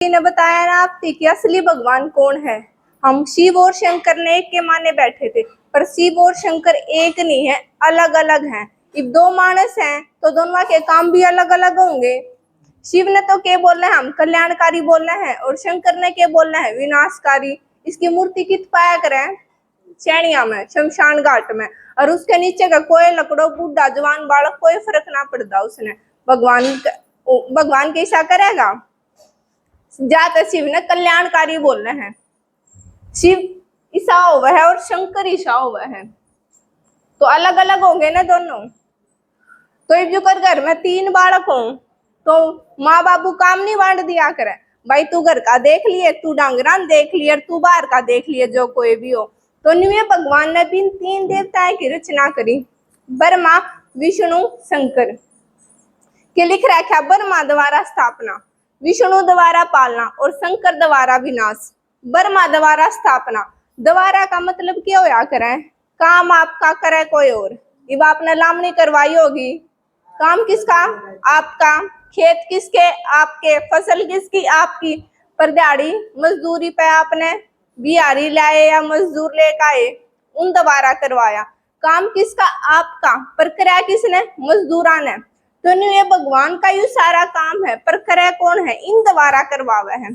ने बताया ना आपसे कि असली भगवान कौन है। हम शिव और शंकर ने एक के माने बैठे थे, पर शिव और शंकर एक नहीं है, अलग अलग हैं। अब दो मानस हैं तो दोनों के काम भी अलग अलग होंगे। शिव ने तो क्या बोलना है, हम कल्याणकारी बोलना है, और शंकर ने क्या बोलना है, विनाशकारी। इसकी मूर्ति कित पाया करें, चैनिया में, शमशान घाट में, और उसके नीचे का कोई लकड़ो बूढ़ा जवान बालक कोई फर्क ना पड़ता उसने। भगवान के ऐसा करेगा। जाते शिव ने कल्याणकारी बोलना है। शिव ईसा हुआ है और शंकर ईसा हुआ है, तो अलग अलग होंगे ना दोनों। तो एक जो कर घर में 3 बालक हो तो माँ बाबू काम नहीं बांट दिया करे, भाई तू घर का देख लिए, तू डांगरान देख लिए, तू बाहर का देख लिए, जो कोई भी हो। तो निवे भगवान ने 3 देवताएं की रचना करी, ब्रह्मा विष्णु शंकर के लिख रखा। ब्रह्मा द्वारा स्थापना, विष्णु द्वारा पालना और शंकर द्वारा विनाश। ब्रह्मा द्वारा स्थापना, द्वारा का मतलब क्या होया करे, काम आपका करे कोई और। अब आपने लामनी करवाई होगी, काम किसका, आपका। खेत किसके, आपके। फसल किसकी, आपकी। पर दिहाड़ी मजदूरी पे आपने बिहारी लाए या मजदूर लेकर आए, उन द्वारा करवाया। काम किसका, आपका। पर कराया किसने, मजदूरा ने। तो ये भगवान का यू सारा काम है, पर करे कौन है, इन द्वारा करवावे है।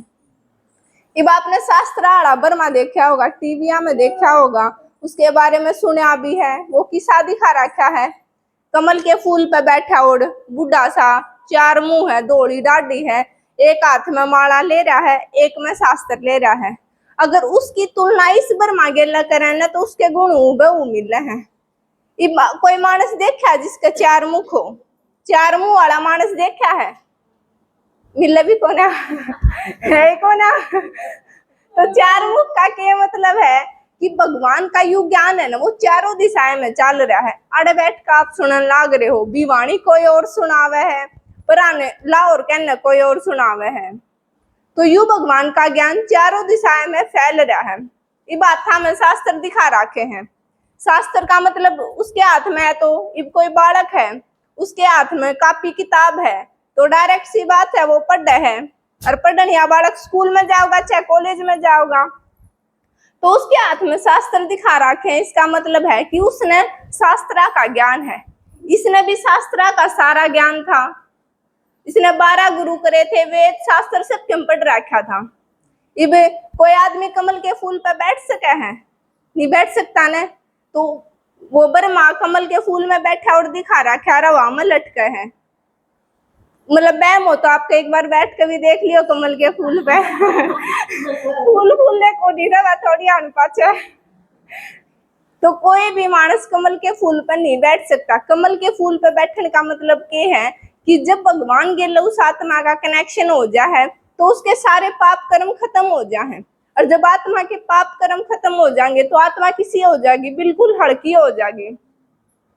अब आपने शास्त्रार्थ ब्रह्मा देखा होगा, टीविया में देखा होगा, उसके बारे में सुना भी है। वो किसा दिखा रखा है, कमल के फूल पे बैठा और बूढ़ा सा, 4 मुंह है, धोली दाढ़ी है, एक हाथ में माला ले रहा है, एक में शास्त्र ले रहा है। अगर उसकी तुलना इस ब्रह्मा गेला करें ना तो उसके गुण बहु मिल है। कोई मानस देखा है जिसके 4 मुख हो, 4 मुंह वाला मानस देखा है, मिल भी कोना है कोना। तो 4 मुख का क्या मतलब है कि भगवान का यु ज्ञान है ना, वो चारों दिशाएं में चल रहा है। अड़े बैठ कर आप सुनने लाग रहे हो, बीवाणी कोई और सुनावे है, पुराने लाहौर कहने कोई और सुनावे है। तो यू भगवान का ज्ञान चारों दिशाएं में फैल रहा है। ये बात में शास्त्र दिखा रखे हैं। शास्त्र का मतलब उसके हाथ में है, तो इब कोई बालक है, उसके हाथ में कॉपी किताब है, तो डायरेक्ट सी बात है वो पढ़ है। और पढ़ने या बालक स्कूल में जाओगा चाहे कॉलेज में जाओगा, तो उसके हाथ में शास्त्र दिखा रखे हैं। इसका मतलब है कि उसने शास्त्रा का ज्ञान है। इसने भी शास्त्रा का सारा ज्ञान था। इसने 12 गुरु करे थे, वेद शास्त्र सब क्यों पढ़ रखा था। इब कोई आदमी कमल के फूल पर बैठ सके है, नहीं बैठ सकता ने। तो वो ब्रह्मा कमल के फूल में बैठा और दिखा रखा रवा में लटके है। मतलब बैम हो तो आपको एक बार बैठ कर भी देख लियो कमल के फूल पे फूल फूलने को नहीं रहा, थोड़ी आन पाचा। तो कोई भी मानस कमल के फूल पर नहीं बैठ सकता। कमल के फूल पर बैठने का मतलब ये है कि जब भगवान के लहू आत्मा का कनेक्शन हो जाए तो उसके सारे पाप कर्म खत्म हो जाए। और जब आत्मा के पाप कर्म खत्म हो जाएंगे तो आत्मा किसी हो जाएगी, बिल्कुल हल्की हो जाएगी।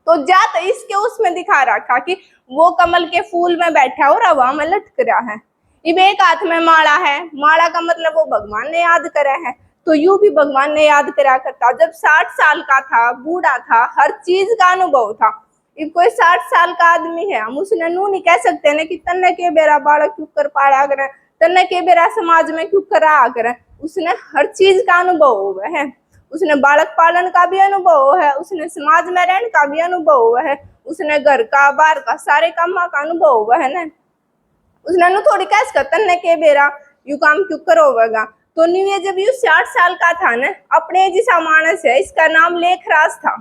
तो जात इसके उसमें दिखा रखा कि वो कमल के फूल में बैठा और हवा में लटक रहा है। इब एक हाथ में माला है, माला का मतलब वो भगवान ने याद करा है। तो यूं भी भगवान ने याद करा करता। जब 60 साल का था, बूढ़ा था, हर चीज का अनुभव था। इब कोई 60 साल का आदमी है, हम उसने नू नहीं कह सकते ना कि तन्ने के बेरा बालक क्यों कर पाया करे, तन्ने के बेरा समाज में क्यों करा करे। उसने हर चीज का अनुभव हुआ है। उसने बालक पालन का भी अनुभव है, उसने समाज में रहने का भी अनुभव हुआ है, उसने घर का बाहर का सारे काम का अनुभव हुआ है ना। उसने नु थोड़ी कैस करता न के बेरा यू काम क्यों करोगा। तो न्यू जब यू 60 साल का था ना, अपने जैसा मानस है, इसका नाम लेखराज था।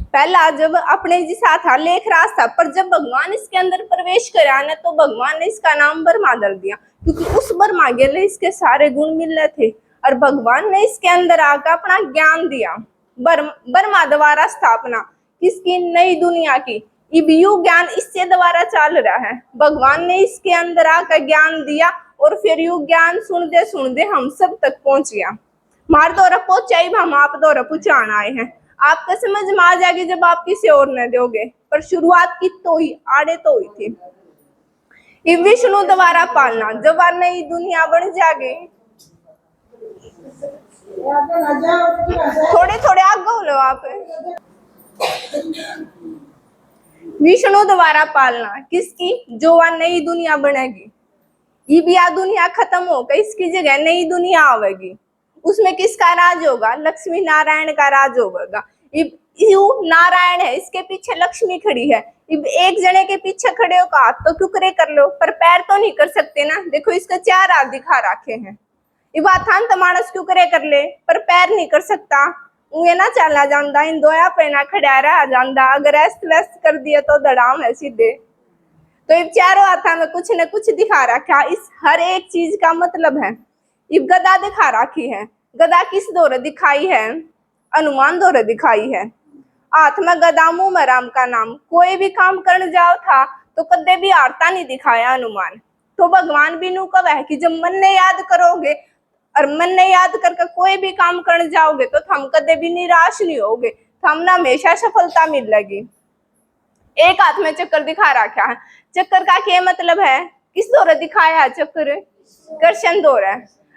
पहला जब अपने जैसा था लेखराज था, पर जब भगवान इसके अंदर प्रवेश करा ना तो भगवान ने इसका नाम ब्रह्मा दल दिया, क्योंकि उस ब्रह्मा के लिए इसके सारे गुण मिल रहे थे। और भगवान ने इसके अंदर आकर अपना ज्ञान दिया। ब्रह्मा द्वारा स्थापना किसकी, नई दुनिया की। यू ज्ञान इससे द्वारा चल रहा है। भगवान ने इसके अंदर आकर ज्ञान दिया और फिर यू ज्ञान सुनते सुनते हम सब तक पहुंच गया। मार द्वारा पहुंचा ही हम आप द्वारा पहुंचाना आए हैं। आपका समझ में आ जाएगी जब आप किसी और ने दोगे, पर शुरुआत की तो ही आड़े तो हुई थी। विष्णु द्वारा पालना, जब नई दुनिया बन जाएगी। थोड़े थोड़े आगे बोलो आप। विष्णु द्वारा पालना किसकी, जो वह नई दुनिया बनेगी। ये भी यह दुनिया खत्म होकर इसकी जगह नई दुनिया आवेगी। उसमें किसका राज होगा? लक्ष्मी नारायण का राज होगा। यू नारायण है, इसके पीछे लक्ष्मी खड़ी है। एक जने के पीछे खड़े हो हाथ तो क्यों करे कर लो, पर पैर तो नहीं कर सकते ना। देखो इसका 4 हाथ दिखा रखे हैं। ये बात थान तो मानस क्यों करे कर ले, पर पैर नहीं कर सकता। उन्हें ना चला जाता, इन दोया पे ना खड़ा रहा जाता। अगर ऐस्त व्यस्त कर दिया तो दड़ाम है सीधे। तो ये चारों हाथा में कुछ न कुछ दिखा रखा। इस हर एक चीज का मतलब है। ये गदा दिखा रखी है। गदा किस दौरे दिखाई है? हनुमान दौरे दिखाई है। हाथ में गदा मुंह में राम का नाम। कोई भी काम करने जाओ था तो कदे भी हारता नहीं दिखाया हनुमान। तो भगवान भी नू कब है कि जब मन ने याद करोगे और मन ने याद करके कोई भी काम करने जाओगे तो हम कदे भी निराश नहीं होगे, हमने हमेशा सफलता मिलेगी। एक हाथ में चक्कर दिखा रखा है। चक्कर का क्या मतलब है? किस दौरे दिखाया है चक्कर? कृष्ण दौरे।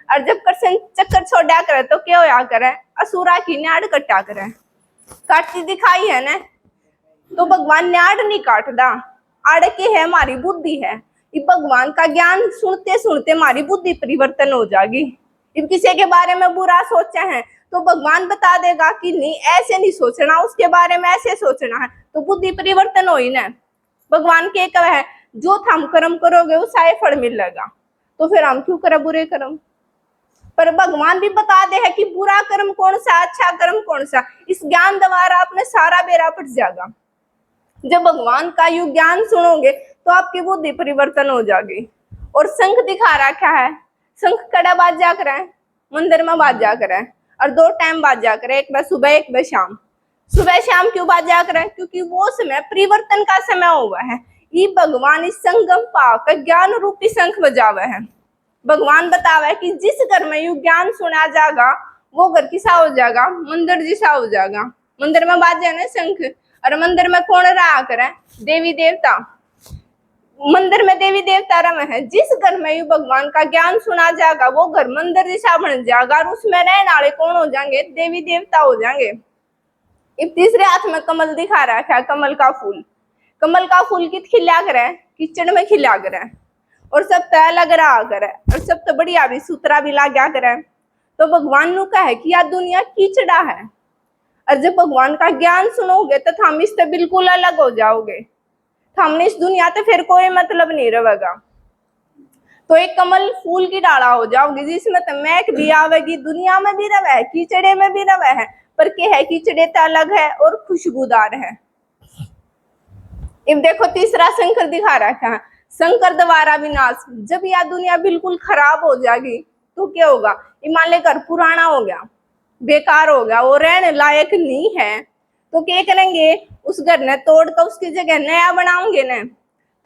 और जब कृष्ण चक्कर छोड़ा करे तो क्या होया करे? असुरा की न्याड़ कटा करे। काटती दिखाई है ना, तो भगवान न्याड़ नहीं काटदा। आड़ के है हमारी बुद्धि है। ये भगवान का ज्ञान सुनते सुनते हमारी बुद्धि परिवर्तन हो जाएगी। if किसी के बारे में बुरा सोचा है तो भगवान बता देगा कि नहीं ऐसे नहीं सोचना, उसके बारे में ऐसे सोचना है, तो बुद्धि परिवर्तन हो ही ना। भगवान के कह है जो हम कर्म करोगे वो सारे फल मिलेगा, तो फिर हम क्यों करें बुरे कर्म? पर भगवान भी बता दे है कि बुरा कर्म कौन सा, अच्छा कर्म कौन सा। इस ज्ञान द्वारा अपने सारा बेड़ा पट जाएगा। जब भगवान का यू ज्ञान सुनोगे तो आपकी बुद्धि परिवर्तन हो जाएगी। और शंख दिखा रखा है। शंख कड़ा बाज जा कर मंदिर में बाज जा कर और 2 टाइम बाज जा कर, एक बार सुबह एक बार शाम। सुबह शाम क्यों बाज जा कर? क्योंकि वो समय परिवर्तन का समय हुआ है। ये भगवान इस संगम पाक ज्ञान रूपी शंख बजावे है। भगवान बतावे कि जिस घर में यू ज्ञान सुना जाएगा वो घर किसा हो जाएगा? मंदिर जैसा हो जाएगा। मंदिर में बाजे ना शंख, और मंदिर में कौन रहा करे? देवी देवता। मंदिर में देवी देवता रम है। जिस घर में यू भगवान का ज्ञान सुना जाएगा वो घर मंदिर जैसा बन जाएगा, और उसमें रहने वाले कौन हो जाएंगे? देवी देवता हो जाएंगे। तीसरे हाथ में कमल दिखा रखा है, कमल का फूल। कमल का फूल कित खिला करे? कीचड़ में खिला करे, और सब तय लग रहा करे, और सब तो बढ़िया भी सूत्रा भी लाग्या करे। तो भगवान नु कहे कि यह दुनिया कीचड़ा है, और जब भगवान का ज्ञान सुनोगे तो हम इससे बिल्कुल अलग हो जाओगे। हमने इस दुनिया से फिर कोई मतलब नहीं रहेगा। तो एक कमल फूल की डाला हो जाओगे जिसमें तो महक भी आवेगी, दुनिया में भी रवे है, कीचड़े में भी रवे है, पर क्या है कीचड़े तो अलग है और खुशबूदार है। अब देखो तीसरा शंकर दिखा रखा है। शंकर द्वारा विनाश। जब यह दुनिया बिल्कुल खराब हो जाएगी तो क्या होगा? हिमालय घर पुराना हो गया, बेकार हो गया, वो रहने लायक नहीं है, तो क्या करेंगे? उस घर ने तोड़कर उसकी जगह नया बनाओगे ना।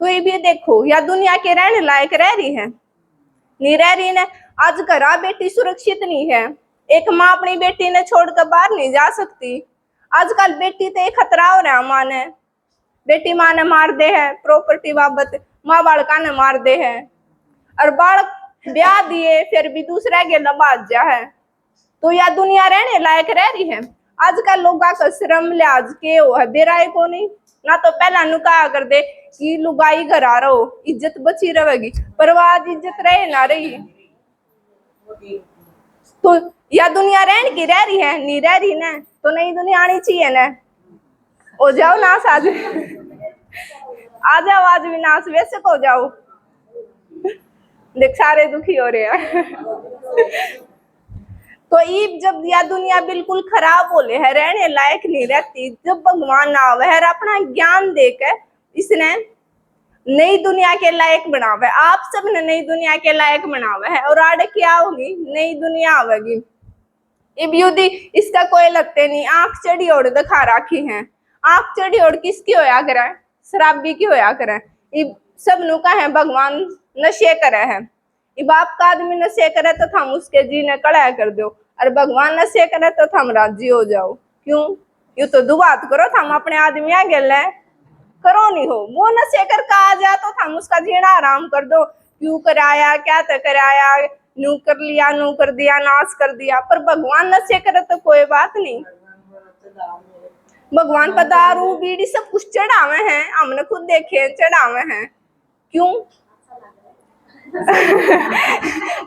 तो ये भी देखो यह दुनिया के रहने लायक रह रही है? नहीं रह रही ना। आज घरा बेटी सुरक्षित नहीं है। एक माँ अपनी बेटी ने छोड़कर बाहर नहीं जा सकती। आजकल बेटी तो एक खतरा हो रहा माँ ने। बेटी माँ ने मार दे है, प्रॉपर्टी बाबत माँ बालका ने मार दे है, और बालक ब्याह दिए फिर भी दूसरा के नबाज जा है। तो यह दुनिया रहने लायक रह रही है? आजकल लोग का श्रम लिहाज के हो है बेराय को नहीं ना। तो पहला नुका कर दे कि लुगाई घर आ रहो, इज्जत बची रहेगी, पर वह आज इज्जत रहे ना रही। तो यह दुनिया रहने की रह रही है? नहीं रह रही ना, तो नई दुनिया आनी चाहिए ना। हो जाओ नाश आज आ जाओ, आज विनाश वैसे हो जाओ। देख सारे दुखी हो रहे हैं तो ईब जब यह दुनिया बिल्कुल खराब बोले है, रहने लायक नहीं रहती, जब भगवान आवे है अपना ज्ञान देकर इसने नई दुनिया के लायक बनावे। आप सब ने नई दुनिया के लायक बनावे है, और आगे क्या होगी? नई दुनिया आवेगी। इब युद्धि इसका कोई लगते नहीं। आंख चढ़ी ओढ़ दिखा रखी है। आंख चढ़ी ओढ़ किसकी होया करे? शराबी की होया करे। इब सब नु का है भगवान नशे करे है। इब आपका आदमी नशे करे तो हम उसके जीने कड़ा कर दो, और भगवान नशे करे तो हम राजी हो जाओ। क्यों? यू तो दुबात करो, हम अपने आदमी आ गए करो नहीं हो। वो नशे कर आ जाए तो हम उसका जीना आराम कर दो। क्यों कराया, क्या तो कराया, नू कर लिया, नू कर दिया, नाश कर दिया। पर भगवान नशे करे तो कोई बात नहीं। भगवान पर दारू बीड़ी सब कुछ चढ़ावे हैं, हमने खुद देखे चढ़ावे हैं। क्यों?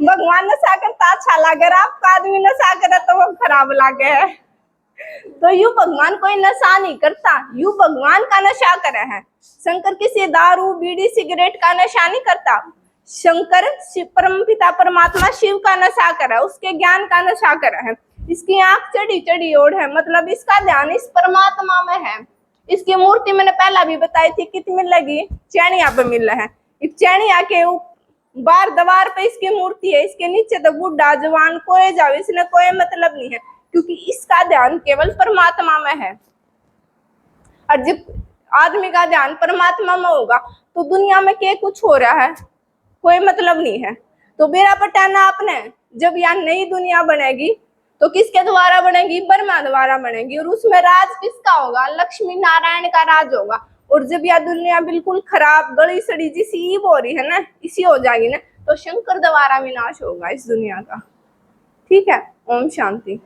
भगवान नशा करता अच्छा लगे, आपका आदमी नशा करे तो वो खराब लगे। तो यू भगवान कोई नशा नहीं करता, यू भगवान का नशा करे है। शंकर किसी दारू बीड़ी सिगरेट का नशा नहीं करता। शंकर परम पिता परमात्मा शिव का नशा करे, उसके ज्ञान का नशा करे है। इसकी आंख चढ़ी चढ़ी ओढ़ है, मतलब इसका ध्यान इस परमात्मा में है। इसकी मूर्ति मैंने पहला भी बताई थी, कितनी मिल लगी, चैनिया पे मिल रहा है। इस चैनिया के बार दीवार पे इसकी मूर्ति है, इसके नीचे तो बूढ़ा जवान कोई जाओ, इसने कोई मतलब नहीं है, क्योंकि इसका ध्यान केवल परमात्मा में है। और जब आदमी का ध्यान परमात्मा में होगा तो दुनिया में क्या कुछ हो रहा है कोई मतलब नहीं है। तो बेरा पटाना आपने, जब यहाँ नई दुनिया बनेगी तो किसके द्वारा बनेगी, ब्रह्मा द्वारा बनेगी, और उसमें राज किसका होगा, लक्ष्मी नारायण का राज होगा। और जब यह दुनिया बिल्कुल खराब गली सड़ी जिसी ईब हो रही है ना, इसी हो जाएगी ना, तो शंकर द्वारा विनाश होगा इस दुनिया का। ठीक है, ओम शांति।